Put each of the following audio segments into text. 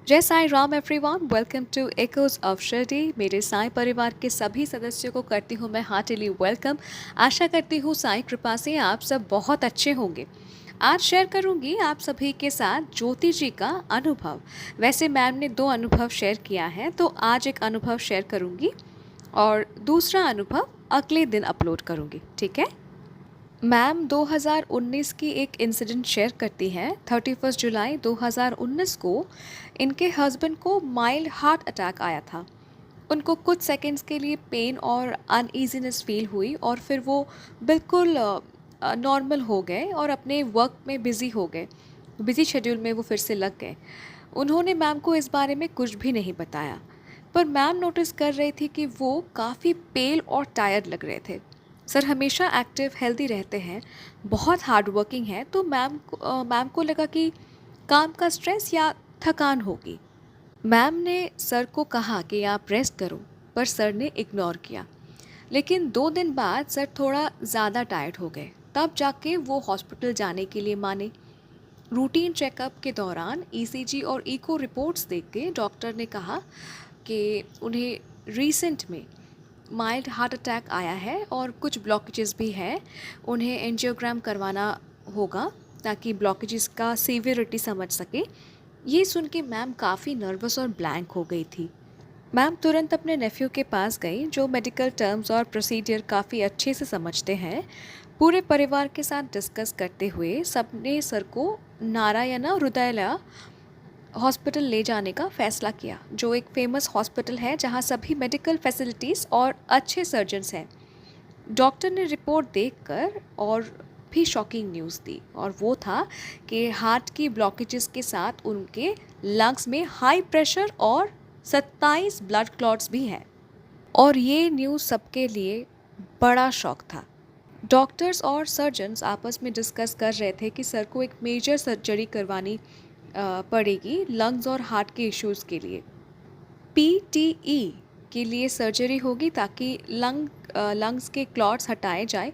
जय Sai Ram everyone, welcome to echoes of Shirdi. मेरे साईं परिवार के सभी सदस्यों को करती हूँ मैं हार्टिली वेलकम। आशा करती हूँ साईं कृपा से आप सब बहुत अच्छे होंगे। आज शेयर करूंगी आप सभी के साथ ज्योति जी का अनुभव। वैसे मैम ने 2 अनुभव शेयर किया है, तो आज एक अनुभव शेयर करूंगी और दूसरा अनुभव अगले दिन अपलोड करूंगी, ठीक है। मैम 2019 की एक इंसिडेंट शेयर करती हैं। 31 जुलाई 2019 को इनके हस्बैंड को माइल्ड हार्ट अटैक आया था। उनको कुछ सेकंड्स के लिए पेन और अनईजीनेस फील हुई और फिर वो बिल्कुल नॉर्मल हो गए और अपने वर्क में बिज़ी हो गए। बिज़ी शेड्यूल में वो फिर से लग गए। उन्होंने मैम को इस बारे में कुछ भी नहीं बताया, पर मैम नोटिस कर रही थी कि वो काफ़ी पेल और टायर्ड लग रहे थे। सर हमेशा एक्टिव हेल्दी रहते हैं, बहुत हार्ड वर्किंग है, तो मैम को लगा कि काम का स्ट्रेस या थकान होगी। मैम ने सर को कहा कि आप रेस्ट करो, पर सर ने इग्नोर किया। लेकिन 2 दिन बाद सर थोड़ा ज़्यादा टायर्ड हो गए, तब जाके वो हॉस्पिटल जाने के लिए माने। रूटीन चेकअप के दौरान ईसीजी और इको रिपोर्ट्स देख के डॉक्टर ने कहा कि उन्हें रिसेंट में माइल्ड हार्ट अटैक आया है और कुछ ब्लॉकेजेस भी हैं। उन्हें एंजियोग्राम करवाना होगा ताकि ब्लॉकेजेस का सीवियरिटी समझ सके। ये सुन के मैम काफ़ी नर्वस और ब्लैंक हो गई थी। मैम तुरंत अपने नेफ्यू के पास गई, जो मेडिकल टर्म्स और प्रोसीजर काफ़ी अच्छे से समझते हैं। पूरे परिवार के साथ डिस्कस करते हुए सबने सर को नारायणा हृदयालय हॉस्पिटल ले जाने का फ़ैसला किया, जो एक फेमस हॉस्पिटल है जहां सभी मेडिकल फैसिलिटीज़ और अच्छे सर्जन्स हैं। डॉक्टर ने रिपोर्ट देखकर और भी शॉकिंग न्यूज़ दी, और वो था कि हार्ट की ब्लॉकेजेस के साथ उनके लंग्स में हाई प्रेशर और 27 ब्लड क्लॉट्स भी हैं। और ये न्यूज़ सबके लिए बड़ा शॉक था। डॉक्टर्स और सर्जन्स आपस में डिस्कस कर रहे थे कि सर को एक मेजर सर्जरी करवानी पड़ेगी लंग्स और हार्ट के इश्यूज़ के लिए। पीटीई के लिए सर्जरी होगी ताकि लंग्स के क्लॉट्स हटाए जाए,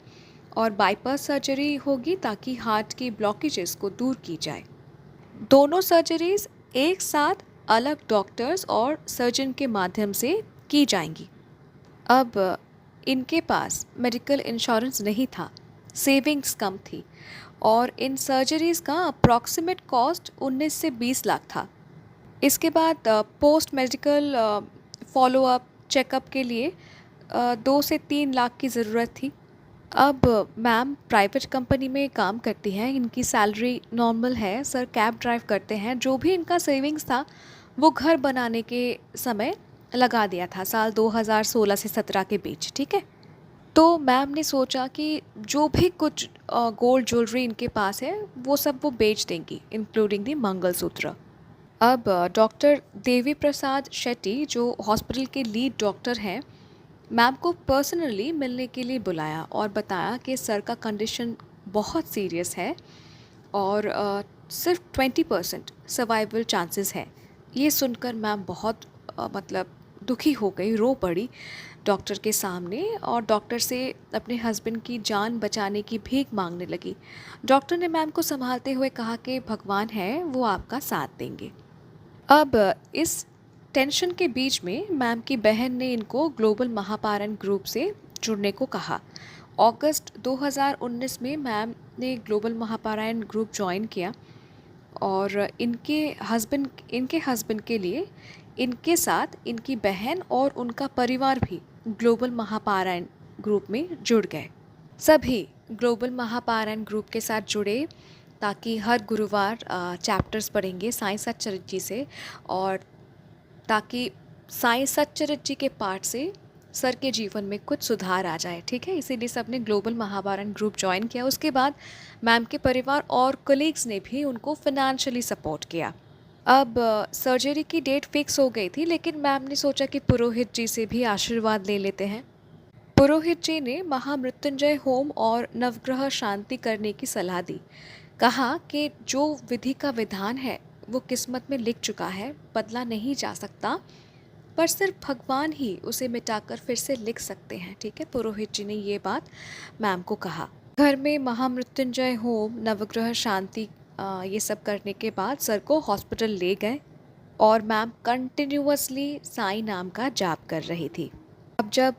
और बाईपास सर्जरी होगी ताकि हार्ट की ब्लॉकेजेस को दूर की जाए। दोनों सर्जरीज एक साथ अलग डॉक्टर्स और सर्जन के माध्यम से की जाएंगी। अब इनके पास मेडिकल इंश्योरेंस नहीं था, सेविंग्स कम थी, और इन सर्जरीज़ का अप्रॉक्सीमेट कॉस्ट 19 से 20 लाख था। इसके बाद पोस्ट मेडिकल फॉलोअप चेकअप के लिए 2 से 3 लाख की ज़रूरत थी। अब मैम प्राइवेट कंपनी में काम करती हैं, इनकी सैलरी नॉर्मल है। सर कैब ड्राइव करते हैं। जो भी इनका सेविंग्स था वो घर बनाने के समय लगा दिया था, साल 2016 से 17 के बीच, ठीक है। तो मैम ने सोचा कि जो भी कुछ गोल्ड ज्वेलरी इनके पास है वो सब वो बेच देंगी, इंक्लूडिंग दी मंगलसूत्र। अब डॉक्टर देवी प्रसाद शेट्टी, जो हॉस्पिटल के लीड डॉक्टर हैं, मैम को पर्सनली मिलने के लिए बुलाया और बताया कि सर का कंडीशन बहुत सीरियस है और सिर्फ 20% सर्वाइवल चांसेस है। ये सुनकर मैम बहुत मतलब दुखी हो गई, रो पड़ी डॉक्टर के सामने, और डॉक्टर से अपने हस्बैंड की जान बचाने की भीख मांगने लगी। डॉक्टर ने मैम को संभालते हुए कहा कि भगवान है, वो आपका साथ देंगे। अब इस टेंशन के बीच में मैम की बहन ने इनको ग्लोबल महापारण ग्रुप से जुड़ने को कहा। अगस्त 2019 में मैम ने ग्लोबल महापारायण ग्रुप ज्वाइन किया, और इनके हस्बैंड के लिए इनके साथ इनकी बहन और उनका परिवार भी ग्लोबल महापारायण ग्रुप में जुड़ गए। सभी ग्लोबल महापारायण ग्रुप के साथ जुड़े ताकि हर गुरुवार चैप्टर्स पढ़ेंगे साईं सच्चरित्र जी से, और ताकि साईं सच्चरित्र जी के पाठ से सर के जीवन में कुछ सुधार आ जाए, ठीक है। इसीलिए सबने ग्लोबल महापारायण ग्रुप ज्वाइन किया। उसके बाद मैम के परिवार और कलीग्स ने भी उनको फिनेंशियली सपोर्ट किया। अब सर्जरी की डेट फिक्स हो गई थी, लेकिन मैम ने सोचा कि पुरोहित जी से भी आशीर्वाद ले लेते हैं। पुरोहित जी ने महामृत्युंजय होम और नवग्रह शांति करने की सलाह दी। कहा कि जो विधि का विधान है वो किस्मत में लिख चुका है, बदला नहीं जा सकता, पर सिर्फ भगवान ही उसे मिटाकर फिर से लिख सकते हैं, ठीक है। पुरोहित जी ने ये बात मैम को कहा। घर में महामृत्युंजय होम, नवग्रह शांति ये सब करने के बाद सर को हॉस्पिटल ले गए। और मैम कंटिन्यूअसली साईं नाम का जाप कर रही थी। अब जब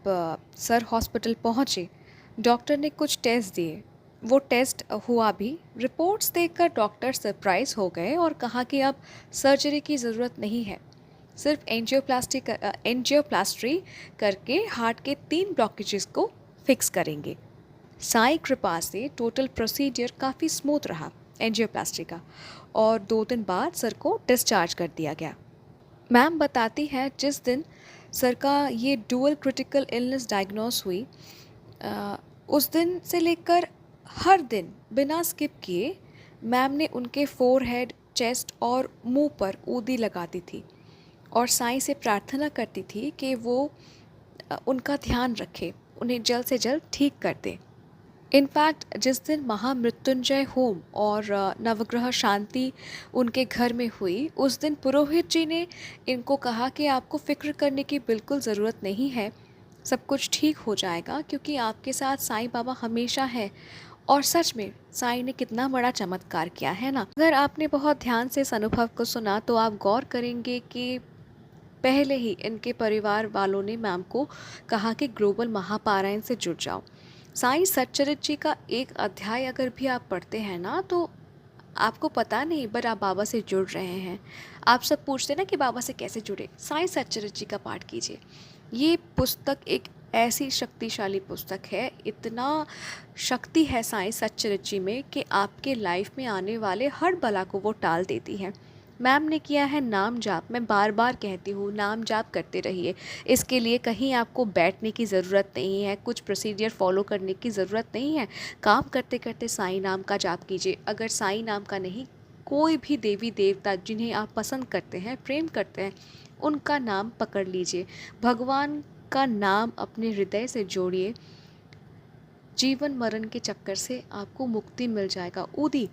सर हॉस्पिटल पहुँचे, डॉक्टर ने कुछ टेस्ट दिए। वो टेस्ट हुआ भी। रिपोर्ट्स देखकर डॉक्टर सरप्राइज़ हो गए और कहा कि अब सर्जरी की ज़रूरत नहीं है। सिर्फ एंजियोप्लास्टी करके हार्ट के 3 ब्लॉकेजेस को फिक्स करेंगे। साईं कृपा से टोटल प्रोसीजर काफ़ी स्मूथ रहा एंजियोप्लास्टी का, और 2 दिन बाद सर को डिस्चार्ज कर दिया गया। मैम बताती है जिस दिन सर का ये डुअल क्रिटिकल इलनेस डायग्नोस हुई, उस दिन से लेकर हर दिन बिना स्किप किए मैम ने उनके फोरहेड, चेस्ट और मुंह पर ऊदी लगाती थी और साईं से प्रार्थना करती थी कि वो उनका ध्यान रखे, उन्हें जल्द से जल्द ठीक कर दे। इनफैक्ट जिस दिन महामृत्युंजय होम और नवग्रह शांति उनके घर में हुई, उस दिन पुरोहित जी ने इनको कहा कि आपको फ़िक्र करने की बिल्कुल ज़रूरत नहीं है, सब कुछ ठीक हो जाएगा क्योंकि आपके साथ साईं बाबा हमेशा है। और सच में साईं ने कितना बड़ा चमत्कार किया है ना। अगर आपने बहुत ध्यान से इस अनुभव को सुना तो आप गौर करेंगे कि पहले ही इनके परिवार वालों ने मैम को कहा कि ग्लोबल महापारायण से जुड़ जाओ। साईं सच्चरित जी का एक अध्याय अगर भी आप पढ़ते हैं ना, तो आपको पता नहीं बट आप बाबा से जुड़ रहे हैं। आप सब पूछते ना कि बाबा से कैसे जुड़े, साईं सच्चरित जी का पाठ कीजिए। ये पुस्तक एक ऐसी शक्तिशाली पुस्तक है, इतना शक्ति है साईं सच्चरित जी में कि आपके लाइफ में आने वाले हर बला को वो टाल देती है। मैम ने किया है नाम जाप। मैं बार बार कहती हूँ नाम जाप करते रहिए। इसके लिए कहीं आपको बैठने की ज़रूरत नहीं है, कुछ प्रोसीजर फॉलो करने की ज़रूरत नहीं है। काम करते करते साईं नाम का जाप कीजिए। अगर साईं नाम का नहीं, कोई भी देवी देवता जिन्हें आप पसंद करते हैं, प्रेम करते हैं, उनका नाम पकड़ लीजिए। भगवान का नाम अपने हृदय से जोड़िए। जीवन मरण के चक्कर से आपको मुक्ति मिल जाएगा। ऊदी,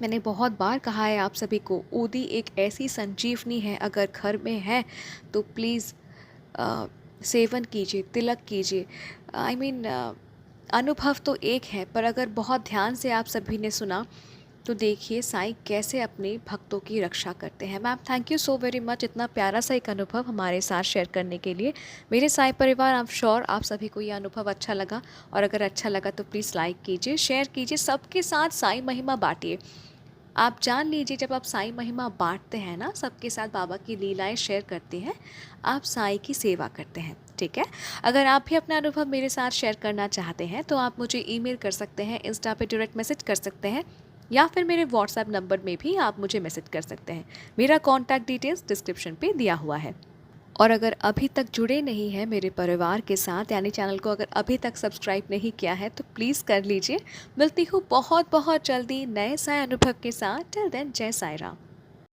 मैंने बहुत बार कहा है आप सभी को, ऊदी एक ऐसी संजीवनी है, अगर घर में है तो प्लीज़ सेवन कीजिए, तिलक कीजिए। आई मीन अनुभव तो एक है, पर अगर बहुत ध्यान से आप सभी ने सुना तो देखिए साईं कैसे अपने भक्तों की रक्षा करते हैं। Ma'am thank you so very much, इतना प्यारा सा एक अनुभव हमारे साथ शेयर करने के लिए। मेरे साईं परिवार, आई एम श्योर आप सभी को ये अनुभव अच्छा लगा, और अगर अच्छा लगा तो प्लीज़ लाइक कीजिए, शेयर कीजिए, सबके साथ साईं महिमा बांटिए। आप जान लीजिए जब आप साईं महिमा बांटते हैं ना, सबके साथ बाबा की लीलाएं शेयर करते हैं, आप साईं की सेवा करते हैं। ठीक है। अगर आप भी अपना अनुभव मेरे साथ शेयर करना चाहते हैं तो आप मुझे ईमेल कर सकते हैं, इंस्टा पे डायरेक्ट मैसेज कर सकते हैं, या फिर मेरे व्हाट्सएप नंबर में भी आप मुझे मैसेज कर सकते हैं। मेरा कॉन्टैक्ट डिटेल्स डिस्क्रिप्शन पे दिया हुआ है। और अगर अभी तक जुड़े नहीं हैं मेरे परिवार के साथ, यानी चैनल को अगर अभी तक सब्सक्राइब नहीं किया है तो प्लीज़ कर लीजिए। मिलती हूँ बहुत बहुत जल्दी नए साय अनुभव के साथ। टिल देन, जय साई राम।